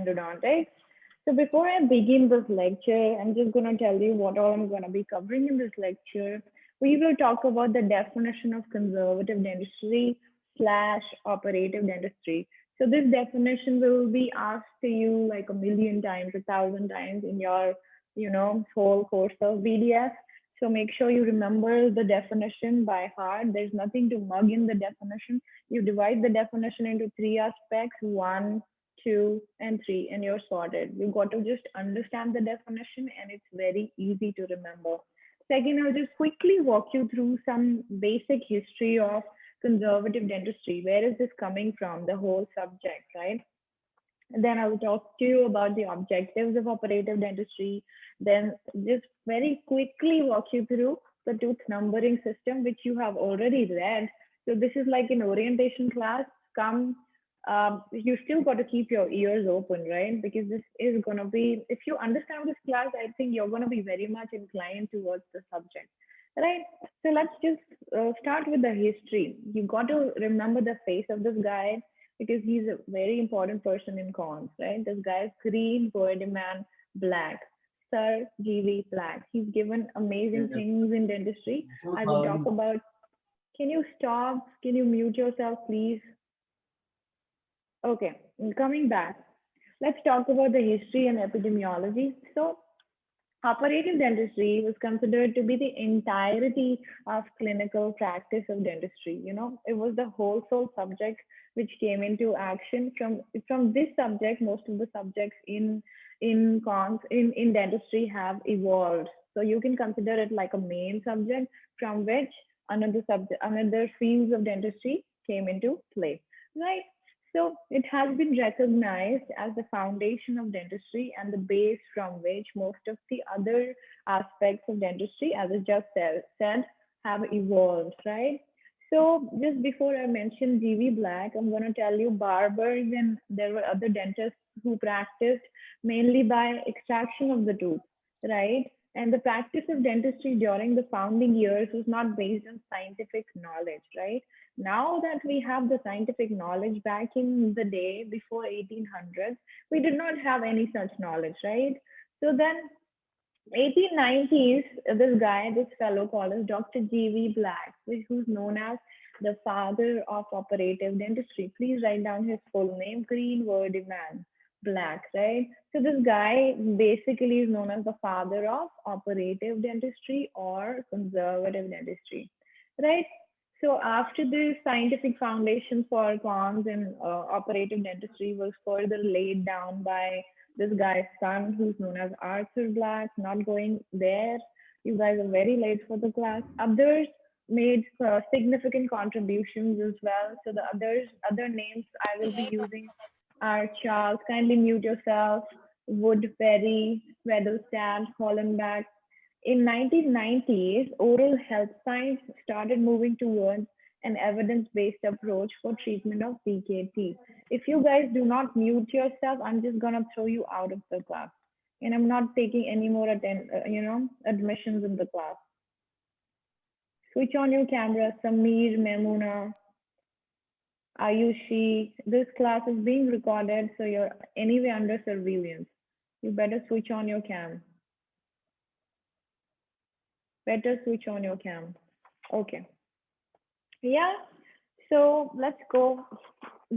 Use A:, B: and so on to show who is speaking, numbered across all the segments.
A: endodontics. So before I begin this lecture, I'm just going to tell you what all I'm going to be covering in this lecture. We will talk about the definition of conservative dentistry slash operative dentistry. So this definition will be asked to you like a million times, 1,000 times in your, whole course of BDS. So make sure you remember the definition by heart. There's nothing to mug in the definition. You divide the definition into three aspects, one, two, and three, and you're sorted. You got to just understand the definition, and it's very easy to remember. Second, I'll just quickly walk you through some basic history of conservative dentistry. Where is this coming from? The whole subject, right? And then I will talk to you about the objectives of operative dentistry. Then just very quickly walk you through the tooth numbering system, which you have already read. So this is like an orientation class. Come, you still got to keep your ears open, right? Because this is going to be, if you understand this class, I think you're going to be very much inclined towards the subject, right? So let's just start with the history. You got to remember the face of this guy because he's a very important person in cons, right? This guy is Green Ferdinand Black, Sir G.V. Black. He's given amazing
B: Yeah.
A: things in dentistry. I will talk
B: 2000.
A: about, can you stop? Can you mute yourself, please? Okay, coming back. Let's talk about the history and epidemiology. So operative dentistry was considered to be the entirety of clinical practice of dentistry. It was the whole soul subject which came into action. From this subject, most of the subjects in dentistry have evolved. So you can consider it like a main subject from which another fields of dentistry came into play, right? So it has been recognized as the foundation of dentistry and the base from which most of the other aspects of dentistry, as I just said, have evolved, right? So just before I mention G.V. Black, I'm going to tell you barbers and there were other dentists who practiced mainly by extraction of the tooth, right? And the practice of dentistry during the founding years was not based on scientific knowledge, right? Now that we have the scientific knowledge, back in the day before 1800s, we did not have any such knowledge, right? So then 1890s, this guy, this fellow called as Dr. G.V. Black, who's known as the father of operative dentistry. Please write down his full name, Green Man Black, right? So this guy basically is known as the father of operative dentistry or conservative dentistry, right? So after the scientific foundation for cons and operative dentistry was further laid down by this guy's son, who's known as Arthur Black. Not going there. You guys are very late for the class. Others made significant contributions as well. So the other names I will be using are Charles. Kindly mute yourself. Woodbury, Weatherstaff, Hollenbach. In 1990s, oral health science started moving towards an evidence-based approach for treatment of PKT. If you guys do not mute yourself, I'm just gonna throw you out of the class, and I'm not taking any more admissions in the class. Switch on your camera, Samir, Memuna, Ayushi. This class is being recorded, so you're anyway under surveillance. You better switch on your cam. Better switch on your cam. Okay. Yeah. So let's go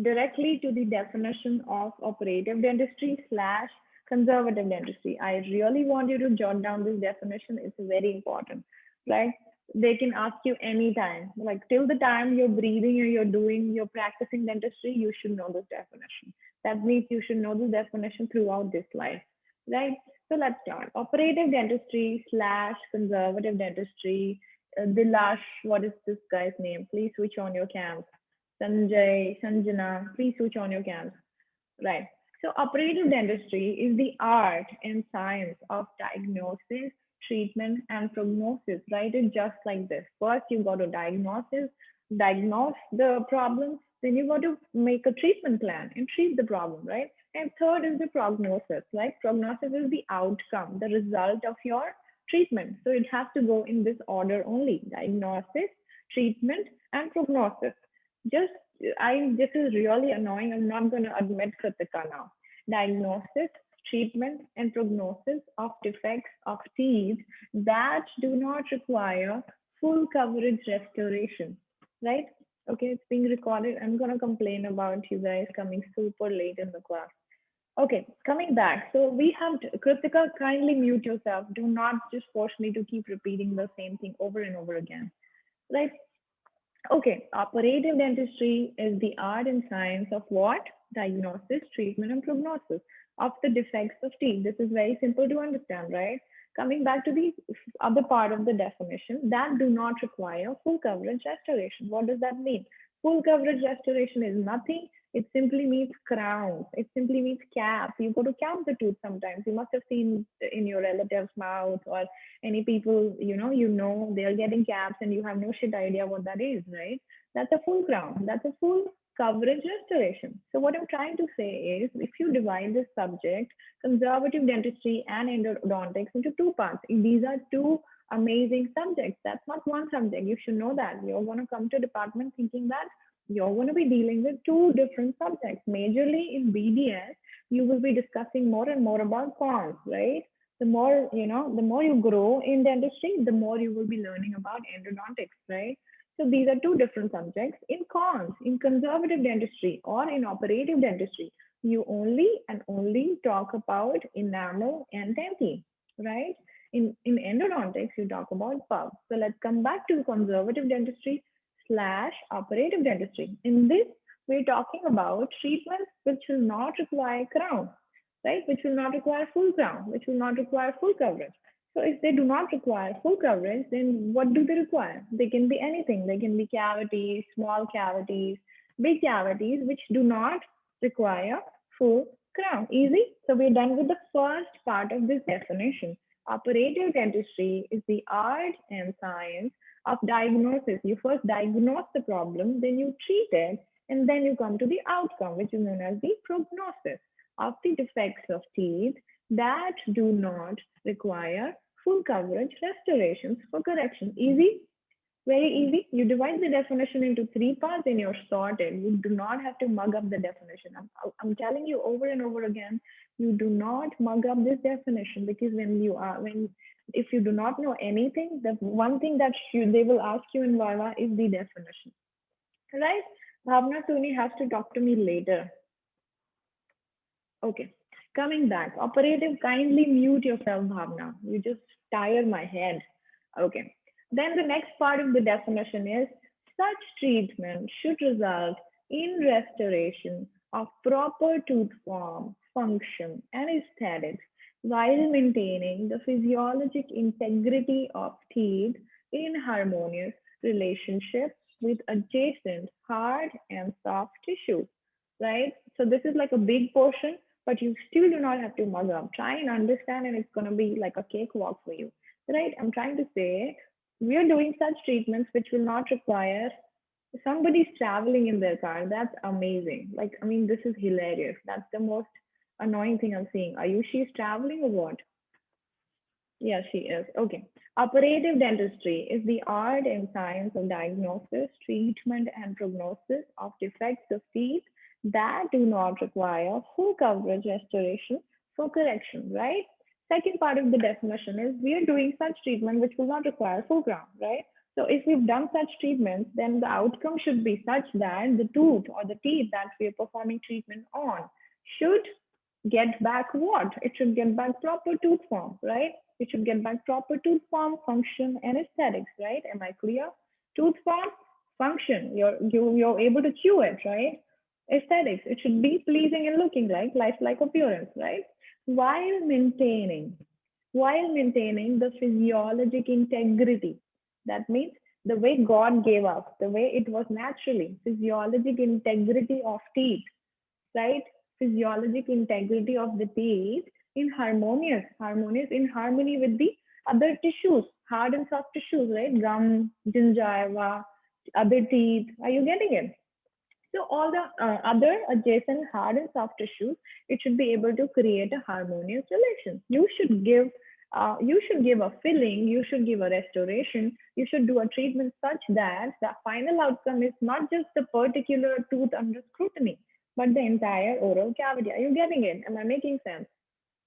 A: directly to the definition of operative dentistry slash conservative dentistry. I really want you to jot down this definition. It's very important, right? They can ask you anytime, like till the time you're breathing or you're practicing dentistry, you should know this definition. That means you should know this definition throughout this life, right? So let's start. Operative dentistry slash conservative dentistry. Dilash, what is this guy's name? Please switch on your cams. Sanjay, Sanjana, please switch on your cams. Right. So operative dentistry is the art and science of diagnosis, treatment, and prognosis. Write it just like this. First, you got to diagnose the problem. Then you got to make a treatment plan and treat the problem, right? And third is the prognosis, right? Prognosis is the outcome, the result of your treatment. So it has to go in this order only: diagnosis, treatment, and prognosis. Just, this is really annoying. I'm not going to admit Kritika now. diagnosis, treatment, and prognosis of defects of teeth that do not require full coverage restoration, right? Okay, it's being recorded. I'm gonna complain about you guys coming super late in the class. Okay, coming back. So we have Kritika, kindly mute yourself. Do not just force me to keep repeating the same thing over and over again. Right? Okay, operative dentistry is the art and science of what? Diagnosis, treatment, and prognosis of the defects of teeth. This is very simple to understand, right? Coming back to the other part of the definition, that do not require full coverage restoration. What does that mean? Full coverage restoration is nothing. It simply means crowns. It simply means caps. You go to count the tooth sometimes. You must have seen in your relative's mouth or any people, you know, they're getting caps and you have no shit idea what that is, right? That's a full crown. That's a full coverage restoration. So what I'm trying to say is if you divide this subject, conservative dentistry and endodontics, into two parts, these are two amazing subjects. That's not one subject. You should know that. You're going to come to department thinking that you're going to be dealing with two different subjects. Majorly in BDS, you will be discussing more and more about cons, right? The more, the more you grow in dentistry, the more you will be learning about endodontics, right? So these are two different subjects. In cons, in conservative dentistry or in operative dentistry, you only and only talk about enamel and dentine, right? In endodontics, you talk about pub. So let's come back to conservative dentistry slash operative dentistry. In this, we're talking about treatments which will not require crown, right? Which will not require full crown, which will not require full coverage. So if they do not require full coverage, then what do they require? They can be anything. They can be cavities, small cavities, big cavities, which do not require full crown. Easy? So we're done with the first part of this definition. Operative dentistry is the art and science of diagnosis. You first diagnose the problem, then you treat it, and then you come to the outcome, which is known as the prognosis of the defects of teeth that do not require full coverage restorations for correction. Easy? Very easy. You divide the definition into three parts and you're sorted. You do not have to mug up the definition. I'm telling you over and over again, you do not mug up this definition because if you do not know anything, the one thing that they will ask you in Viva is the definition, right? Bhavna Soni has to talk to me later. Okay, coming back. Operative, kindly mute yourself, Bhavna. You just tire my head. Okay. Then the next part of the definition is such treatment should result in restoration of proper tooth form, function, and aesthetics while maintaining the physiologic integrity of teeth in harmonious relationship with adjacent hard and soft tissues, right? So this is like a big portion, but you still do not have to mug up. Try and understand, and it's going to be like a cakewalk for you, right? I'm trying to say we are doing such treatments which will not require somebody's traveling in their car. That's amazing. Like, I mean, this is hilarious. That's the most annoying thing I'm seeing. Are you she's traveling or what? Yeah, she is. Okay. Operative dentistry is the art and science of diagnosis, treatment, and prognosis of defects of teeth that do not require full coverage restoration for correction, right? Second part of the definition is we are doing such treatment which will not require full crown, right? So if we've done such treatments, then the outcome should be such that the tooth or the teeth that we are performing treatment on should get back what? It should get back proper tooth form, right? It should get back proper tooth form, function, and aesthetics, right? Am I clear? Tooth form, function, you're able to chew it, right? Aesthetics, it should be pleasing and looking like lifelike appearance, right? While maintaining, while maintaining the physiologic integrity. That means the way God gave us, the way it was naturally, physiologic integrity of teeth, right? Physiologic integrity of the teeth in harmonious in harmony with the other tissues, hard and soft tissues, right? Gum, gingiva, other teeth. Are you getting it? So all the other adjacent hard and soft tissues, it should be able to create a harmonious relation. You should give a filling, you should give a restoration, you should do a treatment such that the final outcome is not just the particular tooth under scrutiny, but the entire oral cavity. Are you getting it? Am I making sense?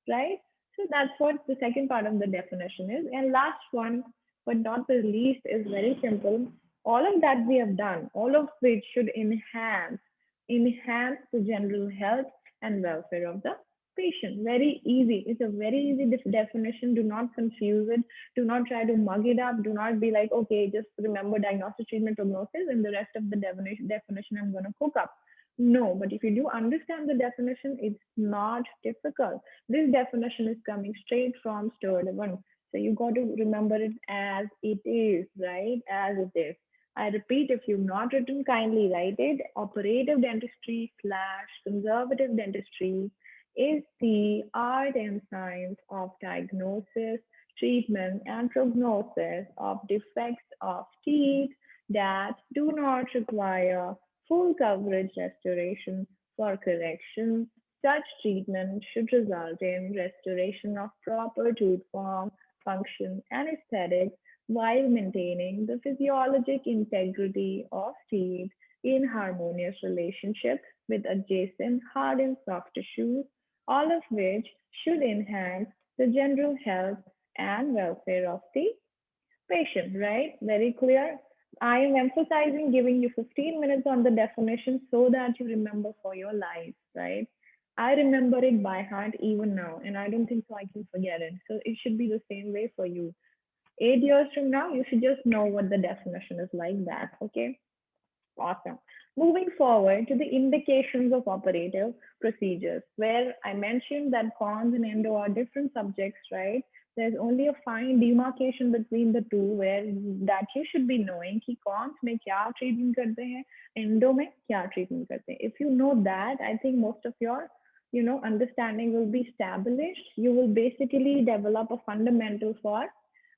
A: Right? So that's what the second part of the definition is. And last one, but not the least, is very simple. All of that we have done, all of which should enhance the general health and welfare of the patient. Very easy. It's a very easy definition. Do not confuse it. Do not try to mug it up. Do not be like, okay, just remember diagnosis, treatment, prognosis, and the rest of the definition I'm going to cook up. No, but if you do understand the definition, it's not difficult. This definition is coming straight from Steward 1. So you got to remember it as it is, right? As it is. I repeat, if you've not written, kindly write it. Operative dentistry slash conservative dentistry is the art and science of diagnosis, treatment, and prognosis of defects of teeth that do not require full coverage restoration for correction. Such treatment should result in restoration of proper tooth form, function, and aesthetics while maintaining the physiologic integrity of teeth in harmonious relationship with adjacent hard and soft tissues, all of which should enhance the general health and welfare of the patient, right? Very clear. I am emphasizing giving you 15 minutes on the definition so that you remember for your life, right? I remember it by heart even now, and I don't think so I can forget it. So it should be the same way for you. 8 years from now, you should just know what the definition is like that, okay? Awesome. Moving forward to the indications of operative procedures, where I mentioned that cons and endo are different subjects, right? There's only a fine demarcation between the two where that you should be knowing कि cons में क्या treatment करते हैं, endo में क्या treatment करते हैं. If you know that, I think most of your understanding will be established. You will basically develop a fundamental for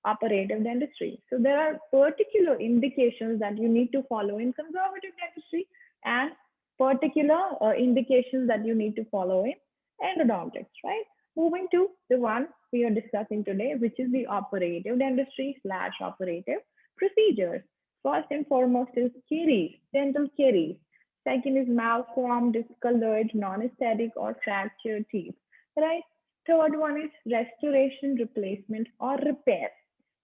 A: operative dentistry. So there are particular indications that you need to follow in conservative dentistry and particular indications that you need to follow in endodontics, right? Moving to the one we are discussing today, which is the operative dentistry slash operative procedures. First and foremost is caries, dental caries. Second is malformed, discolored, non-aesthetic or fractured teeth, right? Third one is restoration, replacement or repair,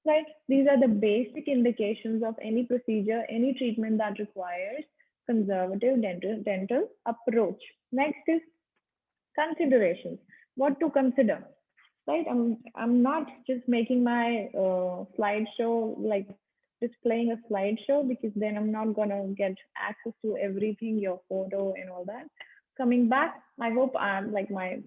A: right? These are the basic indications of any procedure, any treatment that requires conservative dental approach. Next is considerations. What to consider, right? I'm not just making my slideshow like displaying a slideshow because then I'm not gonna get access to everything, your photo and all that. Coming back, I hope I'm like my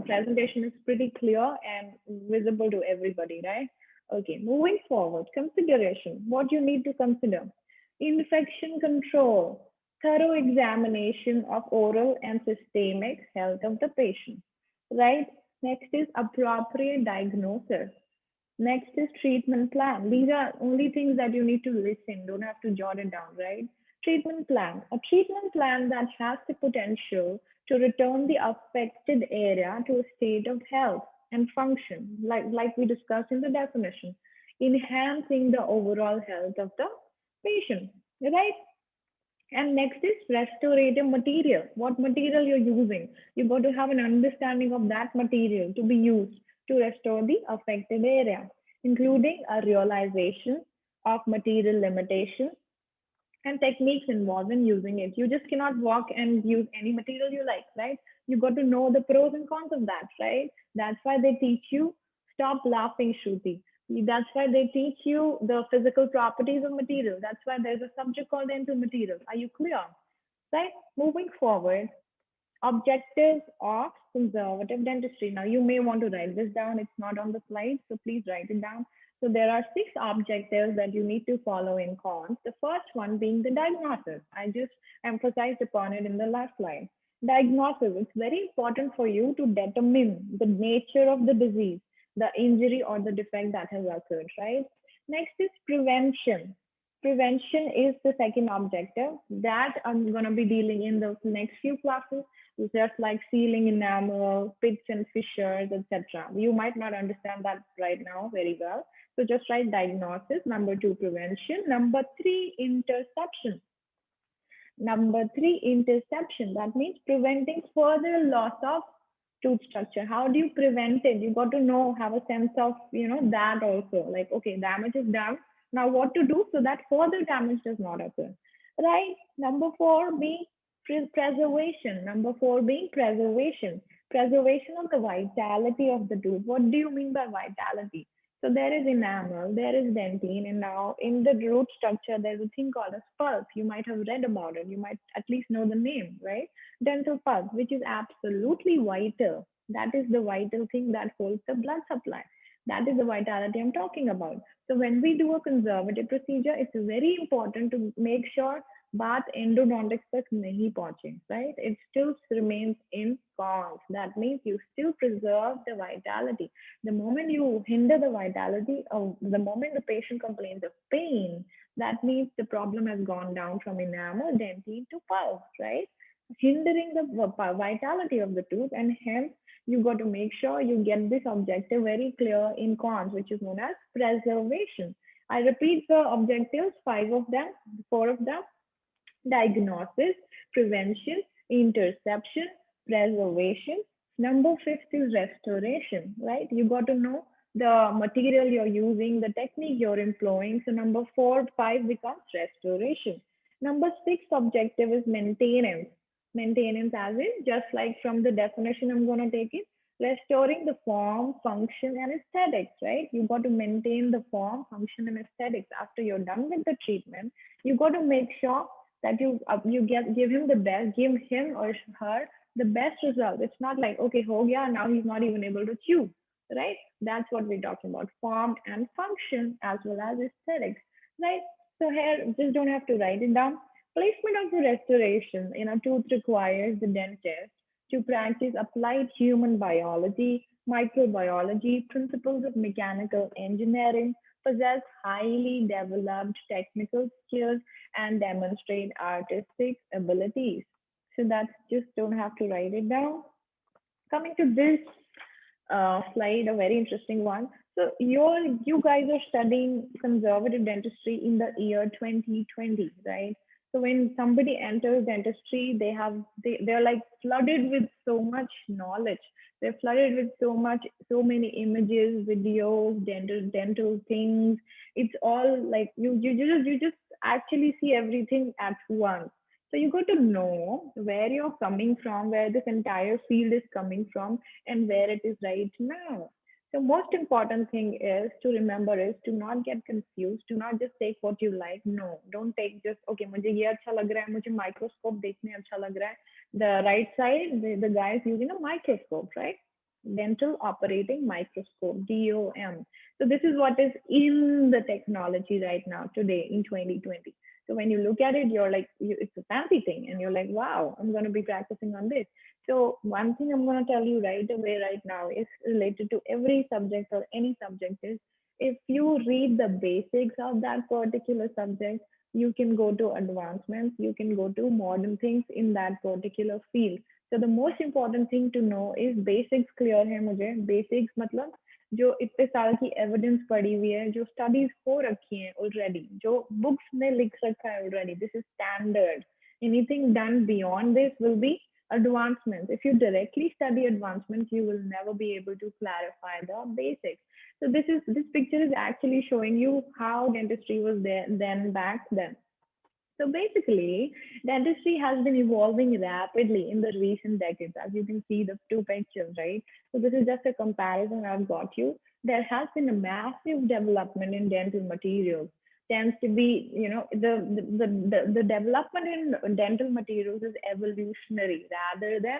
A: presentation is pretty clear and visible to everybody, right? Okay, moving forward, consideration. What you need to consider: infection control, thorough examination of oral and systemic health of the patient, right? Next is appropriate diagnosis. Next is treatment plan. These are only things that you need to listen, don't have to jot it down, right? Treatment plan. A treatment plan that has the potential to return the affected area to a state of health and function, like we discussed in the definition, enhancing the overall health of the patient, right? And next is restorative material. What material you're using. You got to have an understanding of that material to be used to restore the affected area, including a realization of material limitations and techniques involved in using it. You just cannot walk and use any material you like, right? You got to know the pros and cons of that, right? That's why they teach you stop laughing, Shruti. That's why they teach you the physical properties of material. That's why there's a subject called dental materials. Are you clear? Right? Moving forward, objectives of conservative dentistry. Now, you may want to write this down. It's not on the slide, so please write it down. So there are 6 objectives that you need to follow in cons. The first one being the diagnosis. I just emphasized upon it in the last slide. Diagnosis, it's very important for you to determine the nature of the disease, the injury or the defect that has occurred, right? Next is prevention. Prevention is the second objective that I'm going to be dealing in the next few classes, just like sealing enamel, pits and fissures, etc. You might not understand that right now very well. So just write diagnosis. Number 2, prevention. Number 3, interception. Number three, interception. That means preventing further loss of tooth structure. How do you prevent it? You got to know, have a sense of, that also. Like, okay, damage is done. Now what to do so that further damage does not occur. Right? Number four being preservation. Number four being preservation. Preservation of the vitality of the tooth. What do you mean by vitality? So there is enamel, there is dentine, and now in the root structure, there's a thing called as pulp. You might have read about it. You might at least know the name, right? Dental pulp, which is absolutely vital. That is the vital thing that holds the blood supply. That is the vitality I'm talking about. So when we do a conservative procedure, it's very important to make sure bath endodontics तक नहीं पहुंचे, right? It still remains in cons. That means you still preserve the vitality. The moment you hinder the vitality, or the moment the patient complains of pain, that means the problem has gone down from enamel, dentine to pulp, right? Hindering the vitality of the tooth, and hence you got to make sure you get this objective very clear in cons, which is known as preservation. I repeat the objectives, five of them, four of them: diagnosis, prevention, interception, preservation. Number fifth is restoration, right? You got to know the material you're using, the technique you're employing. So number four, five becomes restoration. Number six objective is maintenance. Maintenance as in, just like from the definition I'm going to take it, restoring the form, function, and aesthetics, right? You got to maintain the form, function, and aesthetics after you're done with the treatment. You got to make sure that give him the best, give him or her the best result. It's not like, okay, ho gaya, now he's not even able to chew, right? That's what we're talking about: form and function as well as aesthetics, right? So here, just don't have to write it down. Placement of the restoration in a tooth requires the dentist to practice applied human biology, microbiology, principles of mechanical engineering, possess highly developed technical skills, and demonstrate artistic abilities. So that's, just don't have to write it down. Coming to this slide, a very interesting one. So you guys are studying conservative dentistry in the year 2020, right? So when somebody enters dentistry, they're like flooded with so much knowledge. They're flooded with so many images, videos, dental things. It's all like you just actually see everything at once. So you got to know where you're coming from, where this entire field is coming from, and where it is right now. The most important thing is to remember is to not get confused, to not just take what you like. No, don't take just, okay, मुझे ये अच्छा लग रहा है, मुझे microscope देखने अच्छा लग रहा है. The right side, the guy is using a microscope, right? Dental operating microscope, DOM. So this is what is in the technology right now today in 2020. So when you look at it, you're like, it's a fancy thing, and you're like, wow, I'm going to be practicing on this. So one thing I'm going to tell you right away, right now, is related to every subject or any subject is, if you read the basics of that particular subject, you can go to advancements, you can go to modern things in that particular field. So the most important thing to know is basics clear है मुझे. Basics मतलब जो इतने साल की evidence पड़ी हुई है, जो स्टडीज हो रखी हैं ऑलरेडी, जो बुक्स में लिख रखा है already, this is standard. Anything done beyond this will be advancements. If you directly study advancements, you will never be able to clarify the basics. So this picture is actually showing you how dentistry was there then back then. So basically, dentistry has been evolving rapidly in the recent decades, as you can see the two pictures, right? So this is just a comparison I've got you. There has been a massive development in dental materials. Tends to be, the development in dental materials is evolutionary rather than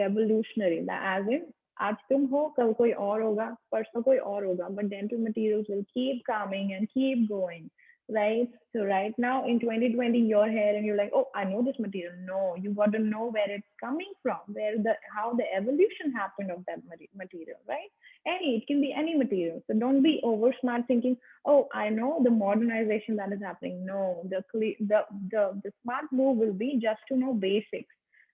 A: revolutionary. As in, आज तुम हो, कल कोई और होगा, परसों कोई और होगा, but dental materials will keep coming and keep going, right? So right now in 2020, you're here and you're like, oh, I know this material. No, you got to know where it's coming from, how the evolution happened of that material, right? It can be any material. So don't be over smart thinking, oh, I know the modernization that is happening. No, the smart move will be just to know basics.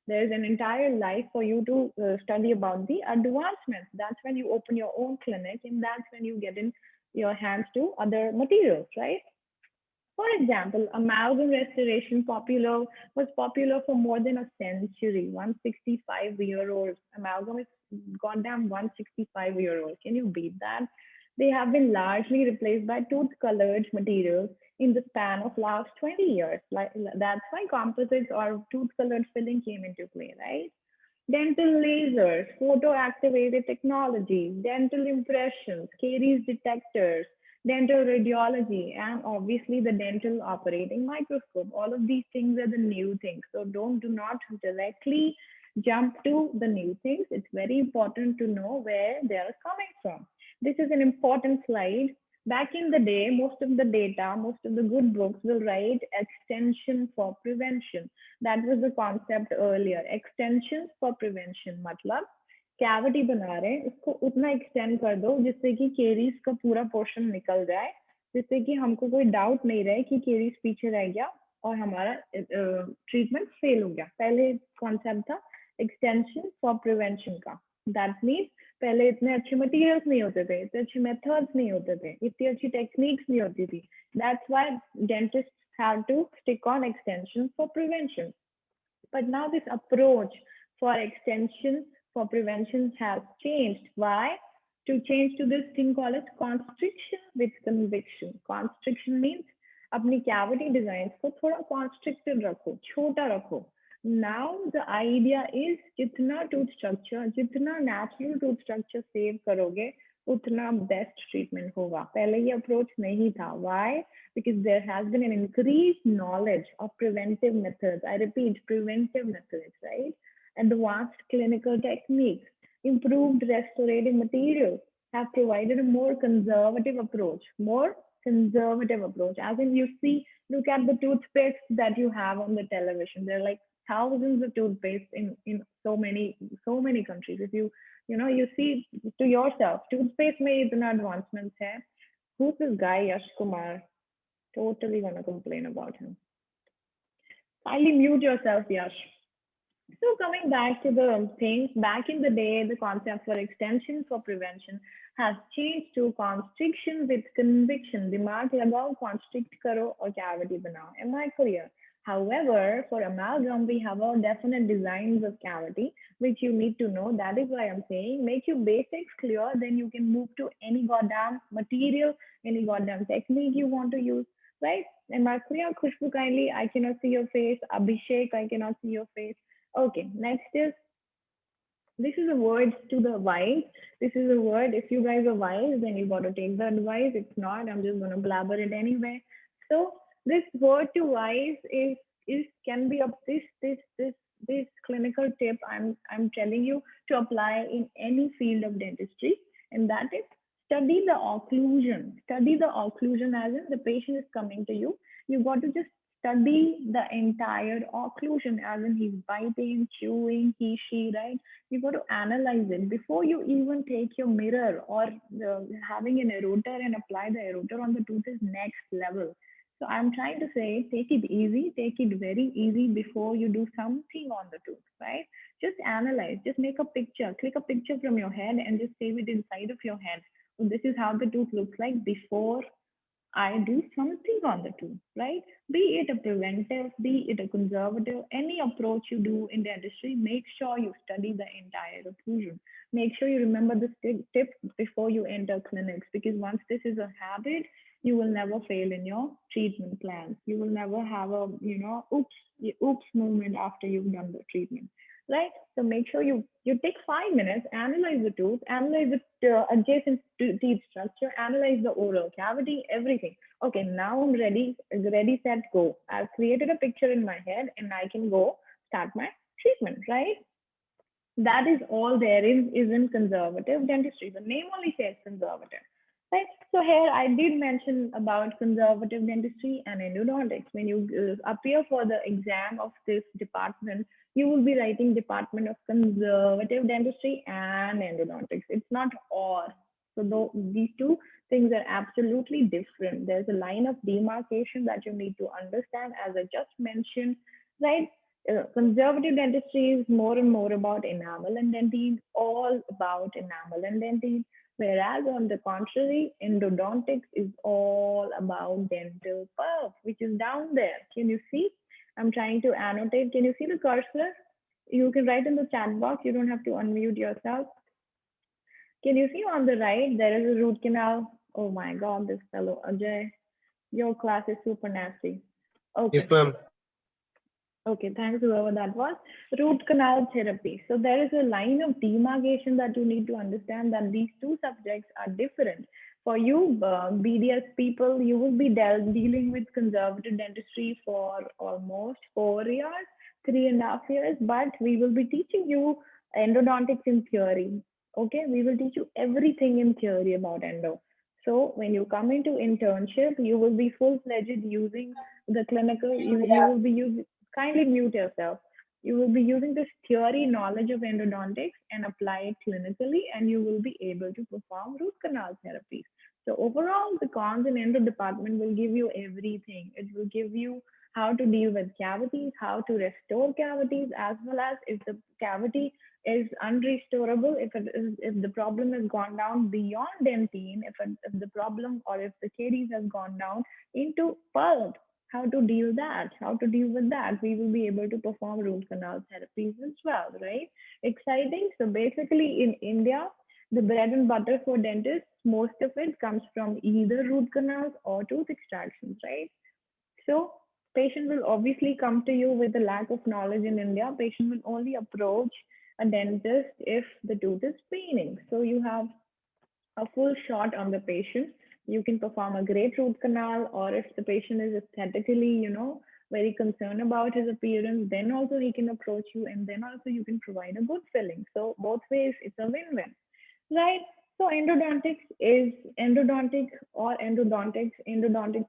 A: There's an entire life for you to study about the advancements. That's when you open your own clinic, and that's when you get in your hands to other materials, right? For example, amalgam restoration was popular for more than a century. 165-year-old amalgam is goddamn 165-year-old. Can you beat that? They have been largely replaced by tooth-colored materials in the span of last 20 years. Like that's why composites or tooth-colored filling came into play, right? Dental lasers, photo-activated technology, dental impressions, caries detectors, dental radiology, and obviously the dental operating microscope. All of these things are the new things. So do not directly jump to the new things. It's very important to know where they are coming from. This is an important slide. Back in the day, most of the data, most of the good books will write extension for prevention. That was the concept earlier. Extensions for prevention मतलब cavity बना रहे हैं उसको उतना extend कर दो जिससे कि केरीज का पूरा पोर्शन निकल जाए, जिससे कि हमको कोई डाउट नहीं रहे कि केरीज पीछे रह गया और हमारा ट्रीटमेंट फेल हो गया. पहले कॉन्सेप्ट था एक्सटेंशन फॉर प्रिवेंशन का. दैट मीन्स पहले इतने अच्छे मटेरियल्स नहीं होते थे, इतने अच्छे मेथड्स नहीं होते थे, इतनी अच्छी टेक्निक्स नहीं होती थी. That's why dentist have to stick on extension for prevention. But now this approach for extension for prevention has changed. Why? To change to this thing called as constriction with conviction. Constriction means अपनी cavity designs को थोड़ा constricted रखो, छोटा रखो. Now the idea is जितना tooth structure, जितना natural tooth structure save करोगे, उतना बेस्ट ट्रीटमेंट होगा. पहले ये अप्रोच नहीं था. Why? Because there has been an increased knowledge of preventive methods. I repeat, preventive methods, right? Advanced clinical techniques, improved restorative materials have provided a more conservative approach. More conservative approach. As in, you see, look at the toothpaste that you have on the television. There are like thousands of toothpaste in so many countries. If you see to yourself, toothpaste में इतना advancements है. Who's this guy, Yash Kumar? Totally gonna complain about him. Kindly mute yourself, Yash. So coming back to the things, back in the day, the concept for extension for prevention has changed to constriction with conviction. दिमाग लगाओ, constrict करो और cavity बनाओ. Am I clear? However, for amalgam, we have our definite designs of cavity, which you need to know. That is why I'm saying make your basics clear, then you can move to any goddamn material, any goddamn technique you want to use, right? And Markuya, Khushbu, kindly, I cannot see your face. Abhishek, I cannot see your face. Okay, next is this is a word to the wise. This is a word. If you guys are wise, then you got to take the advice. If not, I'm just gonna blabber it anyway. So this word to wise is can be of this clinical tip I'm telling you to apply in any field of dentistry, and that is study the occlusion. Study the occlusion as in the patient is coming to you. You got to just study the entire occlusion as in he's biting, chewing, he, she, right? You got to analyze it before you even take your mirror or having an eroder and apply the eroder on the tooth is next level. So I'm trying to say, take it easy, take it very easy before you do something on the tooth, right? Just analyze, just make a picture, click a picture from your head and just save it inside of your head. So this is how the tooth looks like before I do something on the tooth, right? Be it a preventive, be it a conservative, any approach you do in dentistry, make sure you study the entire occlusion. Make sure you remember this tip before you enter clinics because once this is a habit, you will never fail in your treatment plans. You will never have a, oops moment after you've done the treatment, right? So make sure you take 5 minutes, analyze the tooth, analyze the adjacent teeth structure, analyze the oral cavity, everything. Okay, now I'm ready, set, go. I've created a picture in my head and I can go start my treatment, right? That is all there is in conservative dentistry. The name only says conservative. Right. So here I did mention about conservative dentistry and endodontics. When you appear for the exam of this department, you will be writing Department of Conservative Dentistry and Endodontics. It's not or. So these two things are absolutely different. There's a line of demarcation that you need to understand, as I just mentioned, right? Conservative dentistry is more and more about enamel and dentine, all about enamel and dentine. Whereas on the contrary, endodontics is all about dental pulp, which is down there. Can you see? I'm trying to annotate. Can you see the cursor? You can write in the chat box. You don't have to unmute yourself. Can you see on the right, there is a root canal? Oh my God, this fellow, Ajay, your class is super nasty.
B: Yes,
A: Okay.
B: ma'am.
A: Okay, thanks whoever that was. Root canal therapy. So there is a line of demarcation that you need to understand that these two subjects are different. For you, BDS people, you will be dealing with conservative dentistry for almost 4 years, 3.5 years, but we will be teaching you endodontics in theory. Okay, we will teach you everything in theory about endo. So when you come into internship, you will be full-fledged using the clinical, you will be using, kindly mute yourself. You will be using this theory knowledge of endodontics and apply it clinically, and you will be able to perform root canal therapies. So overall, the cons in endo department will give you everything. It will give you how to deal with cavities, how to restore cavities, as well as if the cavity is unrestorable, if the problem has gone down beyond dentine, if the problem or if the caries has gone down into pulp, how to deal that, how to deal with that. We will be able to perform root canal therapies as well, right? Exciting. So basically in India, the bread and butter for dentists, most of it comes from either root canals or tooth extractions, right? So patient will obviously come to you with a lack of knowledge in India. Patient will only approach a dentist if the tooth is paining. So you have a full shot on the patient. You can perform a great root canal, or if the patient is aesthetically, very concerned about his appearance, then also he can approach you, and then also you can provide a good filling. So both ways, it's a win-win, right? So endodontics is endodontic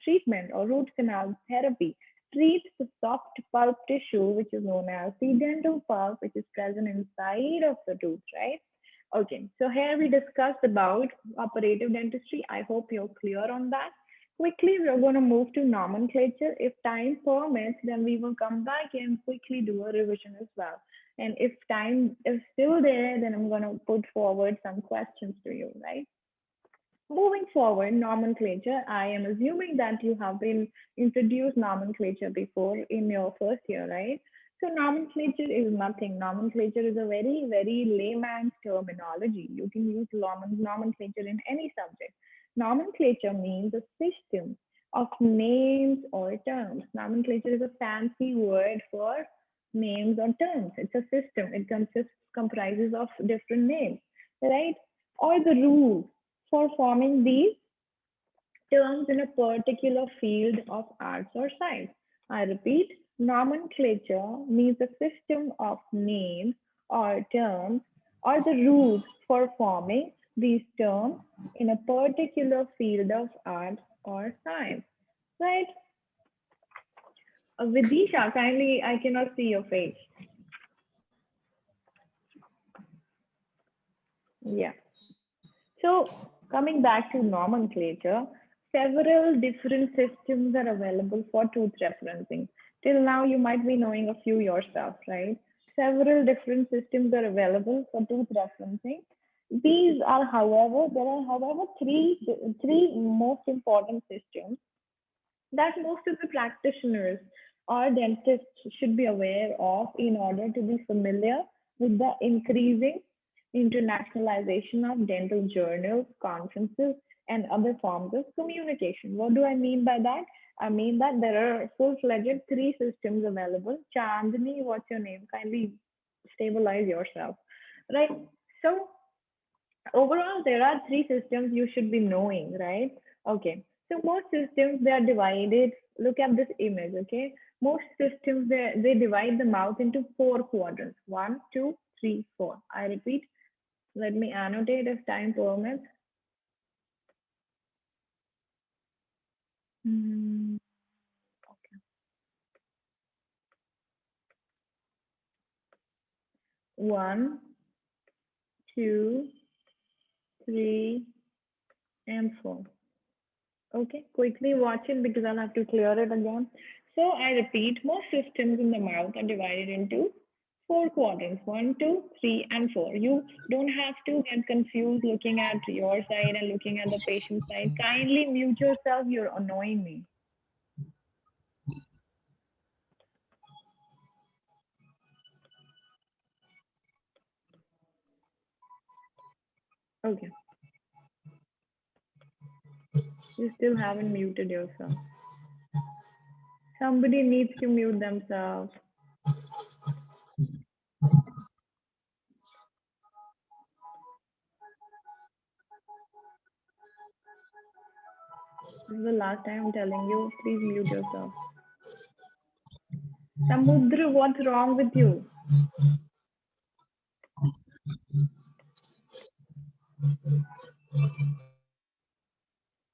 A: treatment or root canal therapy treats the soft pulp tissue, which is known as the dental pulp, which is present inside of the tooth, right? Okay, so here we discussed about operative dentistry. I hope you're clear on that. Quickly, we're going to move to nomenclature. If time permits, then we will come back and quickly do a revision as well. And if time is still there, then I'm going to put forward some questions to you, right? Moving forward, nomenclature. I am assuming that you have been introduced nomenclature before in your first year, right? So nomenclature is nothing. Nomenclature is a very, very layman's terminology. You can use nomenclature in any subject. Nomenclature means a system of names or terms. Nomenclature is a fancy word for names or terms. It's a system. It comprises of different names, right? Or the rules for forming these terms in a particular field of arts or science. I repeat, nomenclature means a system of names or terms or the rules for forming these terms in a particular field of art or science. Right? Vidisha, kindly, I cannot see your face. Yeah. So coming back to nomenclature, several different systems are available for tooth referencing. Till now, you might be knowing a few yourself, right? Several different systems are available for tooth referencing. These are, however, there are, however, three most important systems that most of the practitioners or dentists should be aware of in order to be familiar with the increasing internationalization of dental journals, conferences, and other forms of communication. What do I mean by that? I mean that there are full-fledged three systems available. Chandni, what's your name? Kindly stabilize yourself, right? So overall, there are three systems you should be knowing, right? Okay. So most systems, they are divided. Look at this image, okay? Most systems, they divide the mouth into four quadrants. One, two, three, four. I repeat, let me annotate if time permits. Hmm, okay. One, two, three, and four. Okay, quickly watch it because I'll have to clear it again. So I repeat, most systems in the mouth are divided into four quadrants: one, two, three, and four. You don't have to get confused looking at your side and looking at the patient's side. Kindly mute yourself. You're annoying me. Okay. You still haven't muted yourself. Somebody needs to mute themselves. This is the last time I'm telling you, please mute yourself. Samudra, what's wrong with you?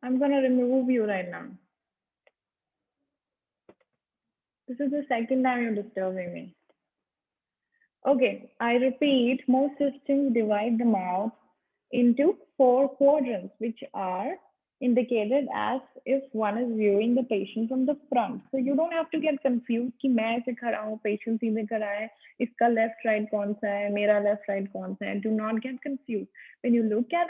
A: I'm gonna remove you right now. This is the second time you're disturbing me. Okay, I repeat, most systems divide the mouth into four quadrants, which are indicated as if one is viewing the patient from the front. So you don't have to get confused कि मैं ऐसे खड़ा हूँ, patient सीधे खड़ा है, इसका left right कौन सा है, मेरा left right कौन सा है. Do not get confused. When you look at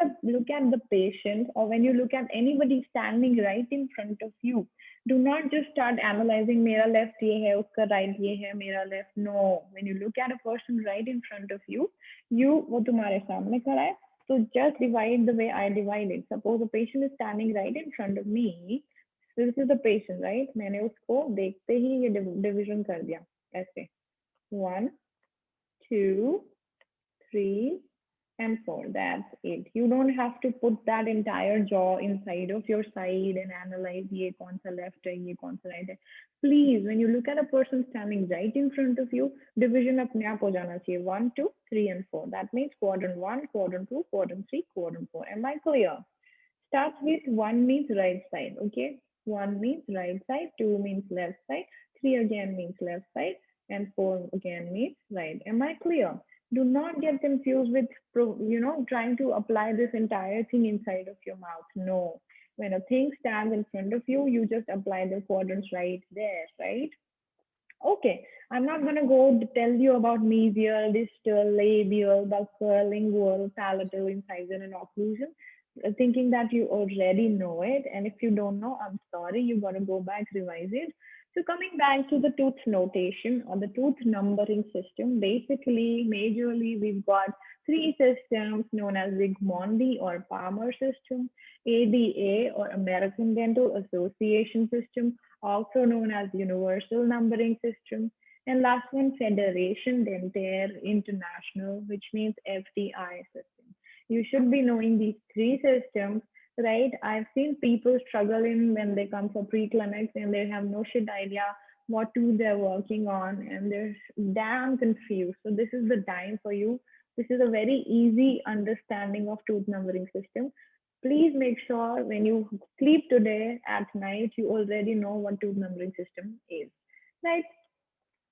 A: the patient, or when you look at anybody standing right in front of you, do not just start analyzing मेरा left ये है, उसका right ये है, मेरा left. No. When you look at a person right in front of you, वो तुम्हारे सामने खड़ा है, so just divide the way I divide it. Suppose a patient is standing right in front of me. So this is the patient, right? मैंने उसको देखते ही ये division कर दिया ऐसे. 1, 2, 3, and 4. That's it. You don't have to put that entire jaw inside of your side and analyze ये कौन सा left है, ये कौन सा right है. Please, when you look at a person standing right in front of you, division अपने आप हो जाना चाहिए. 1, 2, 3, and 4. That means quadrant 1, quadrant 2, quadrant 3, quadrant 4. Am I clear? Starts with 1 means right side. Okay. 1 means right side, 2 means left side, 3 again means left side, and 4 again means right. Am I clear? Do not get confused with trying to apply this entire thing inside of your mouth. No. When a thing stands in front of you, you just apply the quadrants right there, right? Okay, I'm not gonna go to tell you about mesial, distal, labial, buccal, lingual, palatal, incisor, and occlusion, thinking that you already know it. And if you don't know, I'm sorry, you gotta go back, revise it. So coming back to the tooth notation or the tooth numbering system, basically, majorly, we've got three systems known as Zygmundi or Palmer system, ADA or American Dental Association system, also known as Universal Numbering System. And last one, Federation Dentaire International, which means FDI system. You should be knowing these three systems, right? I've seen people struggling when they come for pre-clinics and they have no shit idea what tooth they're working on and they're damn confused. So this is the time for you. This is a very easy understanding of tooth numbering system. Please make sure when you sleep today at night, you already know what tooth numbering system is, right?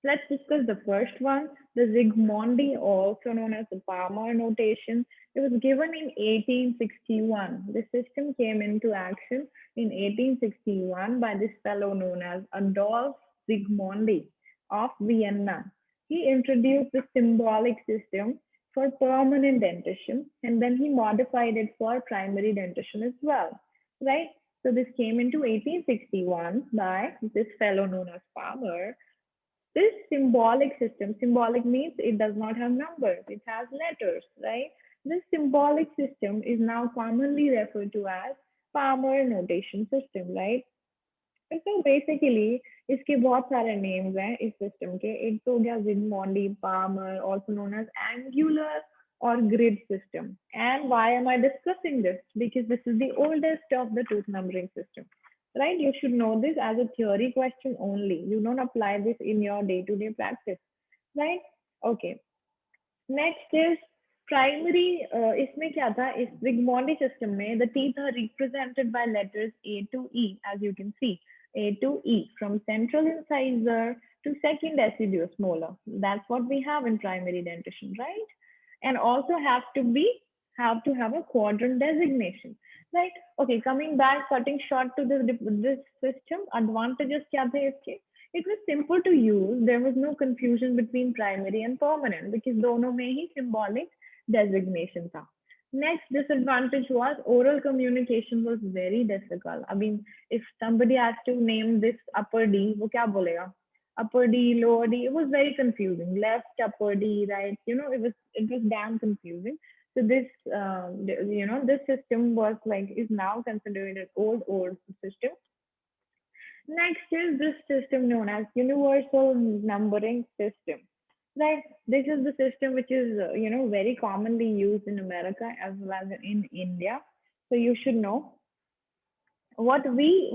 A: Let's discuss the first one, the Zygmundi, also known as the Palmer notation. It was given in 1861. The system came into action in 1861 by this fellow known as Adolf Zygmundi of Vienna. He introduced the symbolic system for permanent dentition and then he modified it for primary dentition as well, right? So this came into 1861 by this fellow known as Palmer. This symbolic system, symbolic means it does not have numbers, it has letters, right? This symbolic system is now commonly referred to as Palmer notation system, right? So basically, इसके बहुत सारे names हैं इस system के. एक तो हो गया Zygmundi, Palmer, also known as angular or grid system. And why am I discussing this? Because this is the oldest of the tooth numbering system, right? You should know this as a theory question only. You don't apply this in your day-to-day practice, right? Okay. Next is primary. इसमें क्या था? इस Zygmundi system में the teeth are represented by letters A to E, as you can see. A to E, from central incisor to second deciduous molar. That's what we have in primary dentition, right? And also have to have a quadrant designation, right? Okay, coming back, cutting short to this system, advantages क्या थे इसके? It was simple to use. There was no confusion between primary and permanent because दोनों में ही symbolic designation था. Next disadvantage was oral communication was very difficult. I mean, if somebody has to name this upper D, वो क्या बोलेगा? Upper D, lower D. It was very confusing. Left upper D, right? It was damn confusing. So this, this system was like is now considered an old system. Next is this system known as universal numbering system. Right. This is the system which is very commonly used in America as well as in India. So you should know what we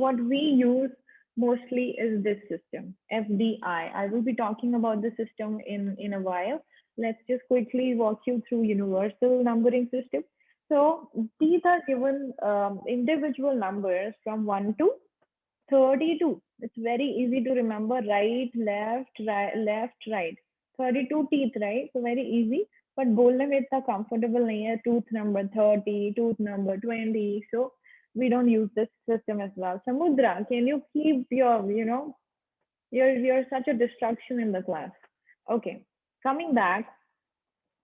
A: use mostly is this system, FDI. I will be talking about the system in a while. Let's just quickly walk you through universal numbering system. So these are given individual numbers from 1 to 32. It's very easy to remember. Right, left, right. 32 teeth, right? So very easy. But बोलने में इतना comfortable नहीं है. Tooth number 30, tooth number 20. So we don't use this system as well. Samudra, can you keep you're such a distraction in the class. Okay, coming back,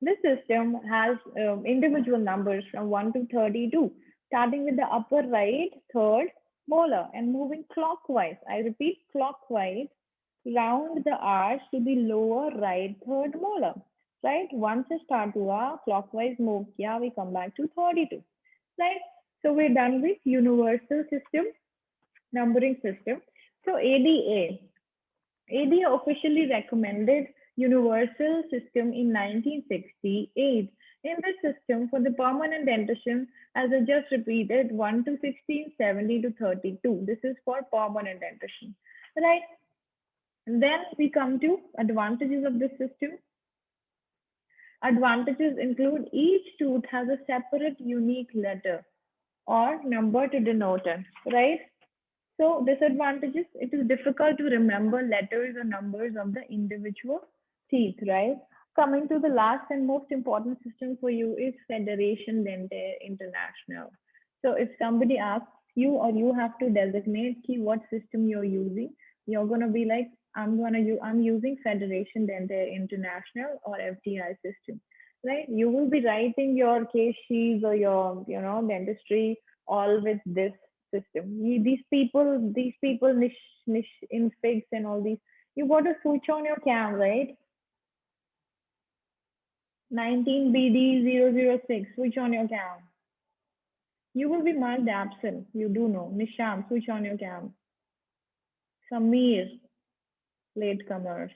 A: this system has individual numbers from 1 to 32, starting with the upper right third molar and moving clockwise. I repeat, clockwise round the arch to the lower right third molar. Right? Once it start hua, clockwise move kiya, we come back to 32. Right? So we're done with universal system, numbering system. So ADA. ADA officially recommended universal system in 1968. In this system, for the permanent dentition, as I just repeated, 1 to 16, 70 to 32. This is for permanent dentition, right? And then we come to advantages of this system. Advantages include each tooth has a separate unique letter or number to denote it, right? So disadvantages, it is difficult to remember letters or numbers of the individual teeth, right? Coming to the last and most important system for you is Federation Dentaire International. So if somebody asks you or you have to designate key what system you're using, you're gonna be like, I'm using Federation Dentaire International or FDI system, right? You will be writing your case sheets or your dentistry all with this system. These people niche in figs and all these. You got to switch on your cam, right? 19BD006, switch on your cam. You will be marked absent. You do know. Nisham, switch on your cam. Samir, latecomers.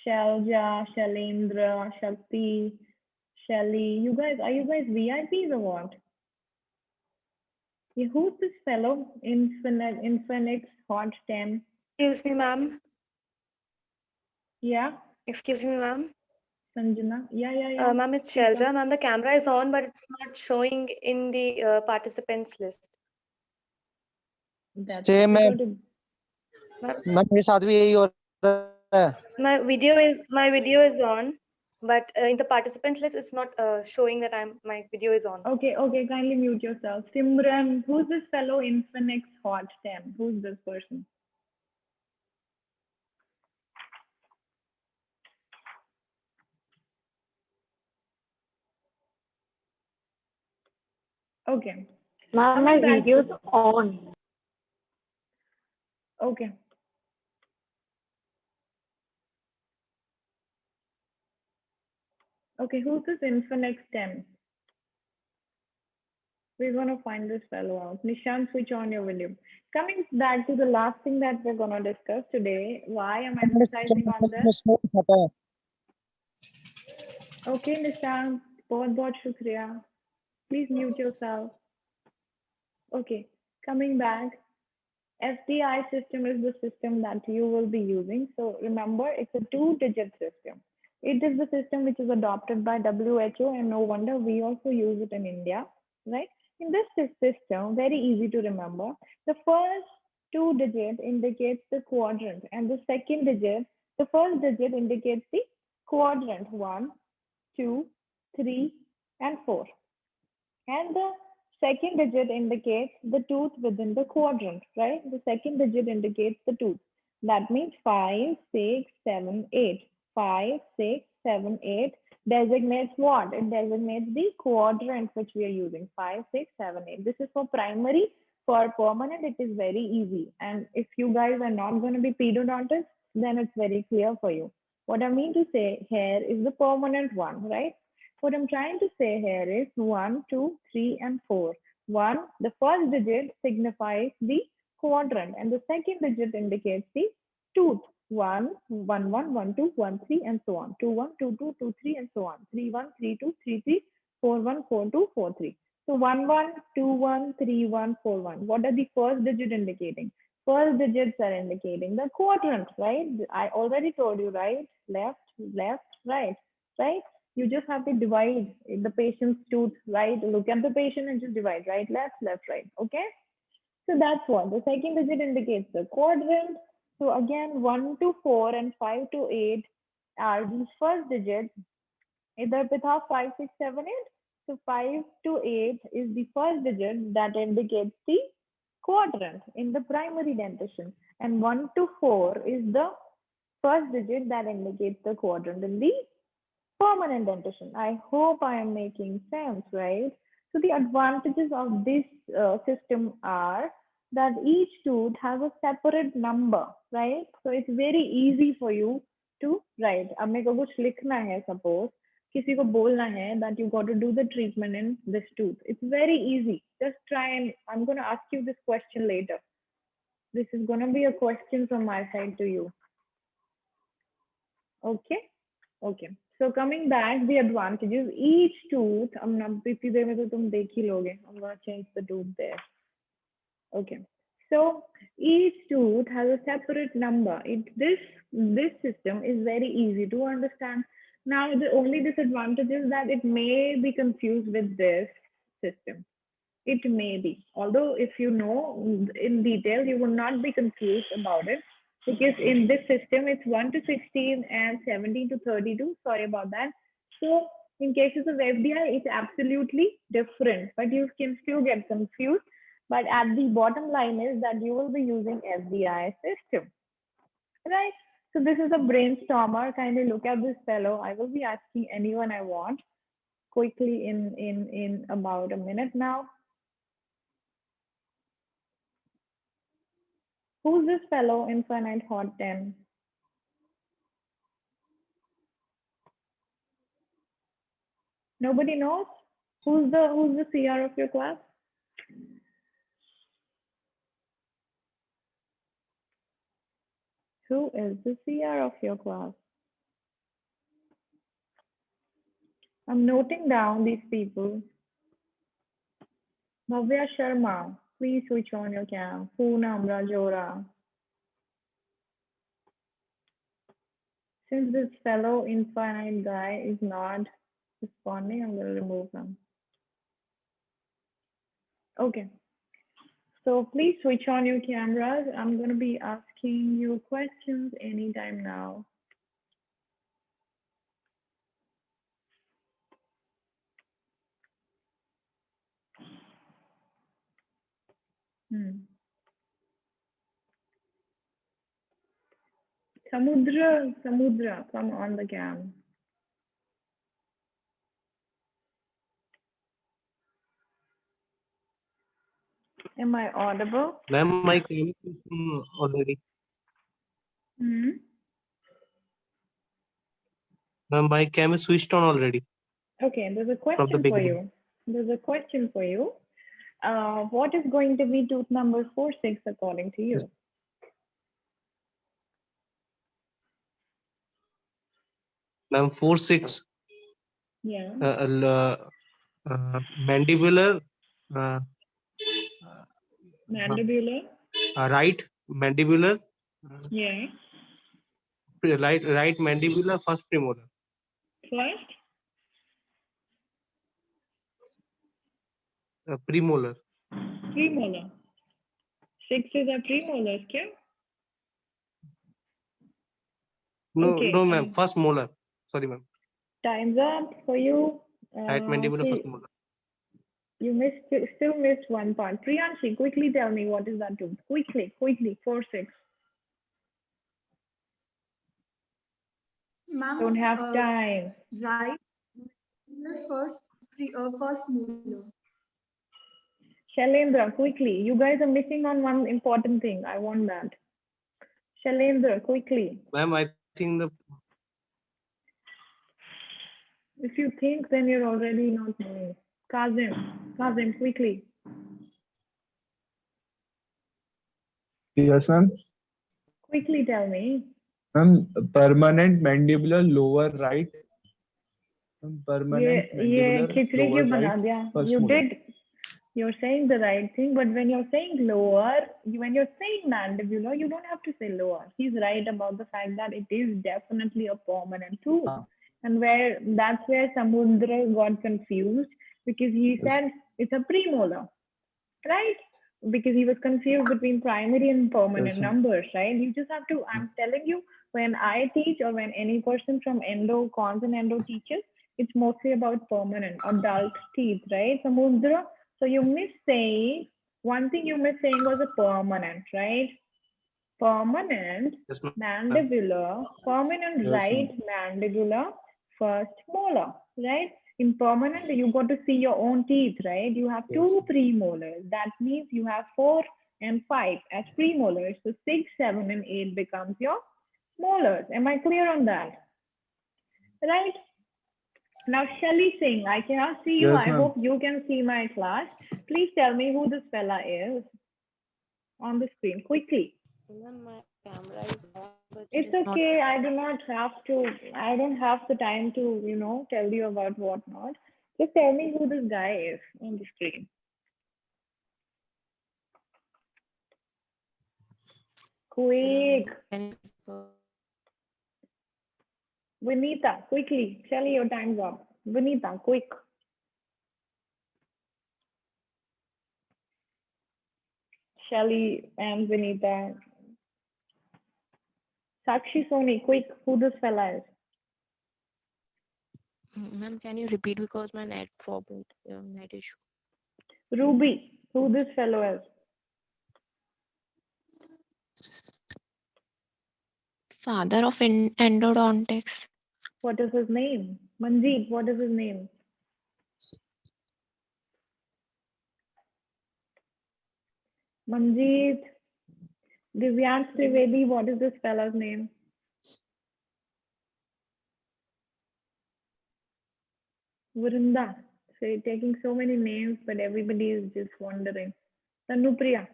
A: Shalja, Shalendra, Shakti, Shelly. Are you guys VIPs or what? Yeah, who's this fellow? Infinix Hot 10.
B: Excuse me, ma'am.
A: Yeah,
B: Excuse me, ma'am.
A: Sanjana. Yeah.
B: Ma'am, it's Shelja. Ma'am, the camera is on, but it's not showing in the participants list.
A: That's
C: Same है
A: difficult to-
C: ma'am मेरे साथ भी यही हो रहा है
B: My video is on, but in the participants list, it's not showing that my video is on.
A: Okay, kindly mute yourself. Simran, who's this fellow Infinix Hot 10? Who's this person? Okay.
D: Ma'am, my video's on.
A: Okay. Okay, who's this Infinix 10? We're gonna find this fellow out. Nishan, switch on your video. Coming back to the last thing that we're gonna discuss today, why am I emphasizing on this? Okay, Nishan, बहुत shukriya. Please mute yourself. Okay, coming back. FDI system is the system that you will be using. So remember, it's a 2-digit system. It is the system which is adopted by WHO, and no wonder we also use it in India, right? In this system, very easy to remember. The first 2 digit indicates the quadrant, and the first digit indicates the quadrant 1, 2, 3, and 4. And the second digit indicates the tooth within the quadrant, right? The second digit indicates the tooth. That means 5, 6, 7, 8. 5, 6, 7, 8 designates what? It designates the quadrant which we are using. 5, 6, 7, 8. This is for primary. For permanent, it is very easy. And if you guys are not going to be pedodontists, then it's very clear for you. What I mean to say here is the permanent one, right? What I'm trying to say here is 1, 2, 3, and 4. 1, the first digit signifies the quadrant, and the second digit indicates the tooth. 1, 1, 1, 1, 2, 1, 3, and so on. 2, 1, 2, 2, 2, 3, and so on. 3, 1, 3, 2, 3, 3, 4, 1, 4, 2, 4, 3. So 1, 1, 2, 1, 3, 1, 4, 1. What are the first digit indicating? First digits are indicating the quadrant, right? I already told you, right? Left, left, right, right? You just have to divide the patient's tooth, right? Look at the patient and just divide, right, left, left, right, okay? So that's what. The second digit indicates the quadrant. So again, 1 to 4 and 5 to 8 are the first digits. Either pitha 5, 6, 7, 8. So 5 to 8 is the first digit that indicates the quadrant in the primary dentition. And 1 to 4 is the first digit that indicates the quadrant in the permanent dentition. I hope I am making sense, right? So the advantages of this system are that each tooth has a separate number, right? So it's very easy for you to write. अब मेरे को कुछ लिखना है, suppose किसी को बोलना है that you got to do the treatment in this tooth. It's very easy. Just try, and I'm going to ask you this question later. This is going to be a question from my side to you. Okay? Okay. So coming back, the advantages, each tooth, I'm gonna change the tooth there. Okay. So each tooth has a separate number. This system is very easy to understand. Now the only disadvantage is that it may be confused with this system. It may be. Although if you know in detail, you will not be confused about it. Because in this system, it's 1 to 16 and 17 to 32. Sorry about that. So in cases of FDI, it's absolutely different, but you can still get confused. But at the bottom line is that you will be using FDI system, right? So this is a brainstormer. Kindly look at this fellow. I will be asking anyone I want quickly in about a minute now. Who's this fellow, Infinite Hot 10? Nobody knows? Who's the CR of your class? Who is the CR of your class? I'm noting down these people. Bhavya Sharma, please switch on your cam. Poonam Rajora. Since this fellow Infinite guy is not responding, I'm going to remove him. Okay. So please switch on your cameras. I'm going to be asking you questions anytime now. Samudra, come on the cam. Am I audible?
C: Ma'am, my cam is already.
A: Hmm?
C: Ma'am, my cam is switched on already.
A: Okay, there's a
C: From the
A: question for
C: beginning.
A: you. There's a question for you. What is going to be tooth number 46 according to you?
C: Ma'am, 4-6.
A: Yeah.
C: Mandibular.
A: Mandibular?
C: Right mandibular.
A: Yeah.
C: Right mandibular, first premolar.
A: First?
C: Premolar.
A: Premolar. 6 is a premolar, okay?
C: No,
A: Okay,
C: no, ma'am. First molar. Sorry, ma'am.
A: Time's up for you.
C: Right mandibular, first molar.
A: You still missed one part. Priyanshi, quickly tell me what is that tooth? Quickly, 4-6.
E: Ma'am,
A: Don't have time.
E: right. The first molar.
A: Shailendra, quickly. You guys are missing on one important thing. I want that. Shailendra, quickly.
C: Ma'am, I think the
A: If you think, then you're already not knowing. Kazim, quickly.
F: Yes, ma'am.
A: Quickly tell me.
F: Ma'am, permanent mandibular lower right. Permanent
A: ये
F: mandibular
A: खिचड़ी
F: lower
A: क्यों बना
F: right.
A: दिया?
F: First
A: You
F: molar.
A: did. You're saying the right thing, but when you're saying lower, when you're saying mandibular, you don't have to say lower. He's right about the fact that it is definitely a permanent tooth. And that's where Samudra got confused, because he said it's a premolar, right? Because he was confused between primary and permanent
F: Yes, ma'am.
A: numbers, right? You just have to, I'm telling you, when I teach or when any person from endo, cons and endo teaches, it's mostly about permanent adult teeth, right? Samudra, so you missed saying, one thing you missed saying was a permanent, right? Permanent
C: yes, ma'am.
A: mandibular, permanent
F: Yes,
A: right mandibular, first molar, right? In permanent, you got to see your own teeth, right? You have
F: Yes.
A: two premolars. That means you have 4 and 5 as premolars. So 6, 7, and 8 becomes your molars. Am I clear on that? Right? Now, Shelly Singh, I cannot see you.
F: Yes,
A: I
F: ma'am.
A: hope you can see my class. Please tell me who this fella is on the screen quickly.
D: My camera is on, but
A: It's
D: it is not.
A: okay. I don't have the time to, tell you about whatnot. Just tell me who this guy is on the screen. Quick. Vinita, quickly. Shelly, your time's up. Vinita, quick. Shelly and Vinita. Sakshi Soni, quick. Who this fella is?
D: Ma'am, can you repeat, because my net problem, net issue.
A: Ruby, who this fellow is?
D: Father of endodontics.
A: What is his name? Manjeet, what is his name? Manjeet. Divyansh Trivedi, what is this fella's name? Vrinda. So you're taking so many names, but everybody is just wondering. Tanupriya.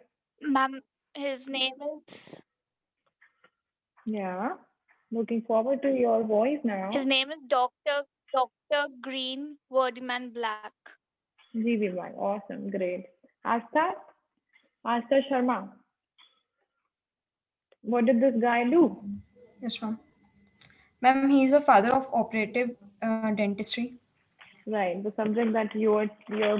G: Ma'am, his name is
A: Yeah. Looking forward to your voice now.
G: Dr. Green Wordiman Black.
A: GVY. Awesome. Great. Astha Sharma. What did this guy do?
H: Yes, ma'am. Ma'am, he is a father of operative dentistry.
A: Right, the subject that you're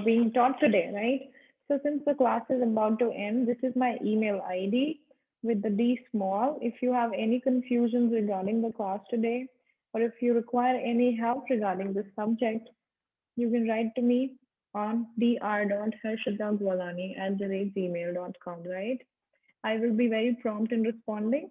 A: being taught today, right? So since the class is about to end, this is my email ID with the D small. If you have any confusions regarding the class today, or if you require any help regarding this subject, you can write to me on dr.harshadagwalani@gmail.com, right? I will be very prompt in responding.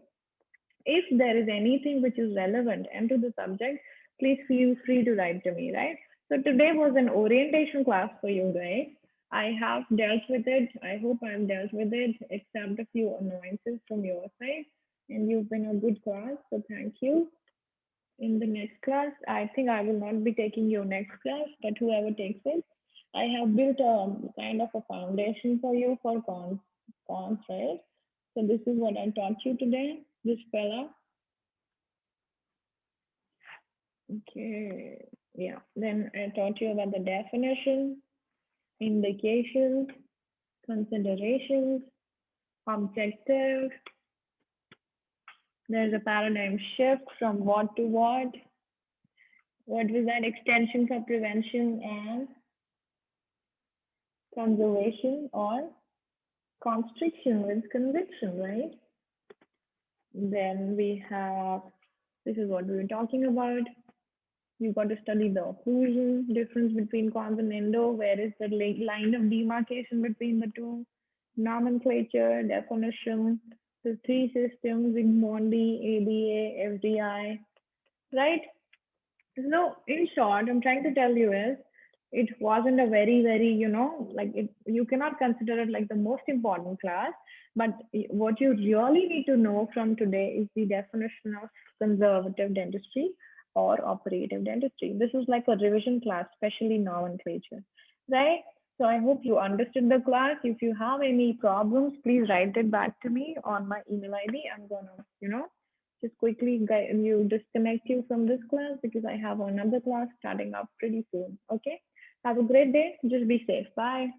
A: If there is anything which is relevant and to the subject, please feel free to write to me, right? So today was an orientation class for you guys. I have dealt with it. I hope I've dealt with it, except a few annoyances from your side. And you've been a good class, so thank you. In the next class, I think I will not be taking your next class, but whoever takes it, I have built a kind of a foundation for you for cons, right? So this is what I taught you today, this fella. Okay, yeah. Then I taught you about the definition, indications, considerations, objectives. There's a paradigm shift from what to what. What was that? Extension for prevention and conservation, or constriction with conviction, right? Then we have, this is what we were talking about. You got to study the occlusion, difference between cons and endo, where is the line of demarcation between the two, nomenclature, definition, the three systems, Zygmondi, ABA, FDI, right? So in short, I'm trying to tell you is it wasn't a very, very, like it, you cannot consider it like the most important class, but what you really need to know from today is the definition of conservative dentistry or operative dentistry. This is like a revision class, especially nomenclature, right? So I hope you understood the class. If you have any problems, please write it back to me on my email ID. I'm gonna, just quickly disconnect you from this class because I have another class starting up pretty soon. Okay. Have a great day. Just be safe. Bye.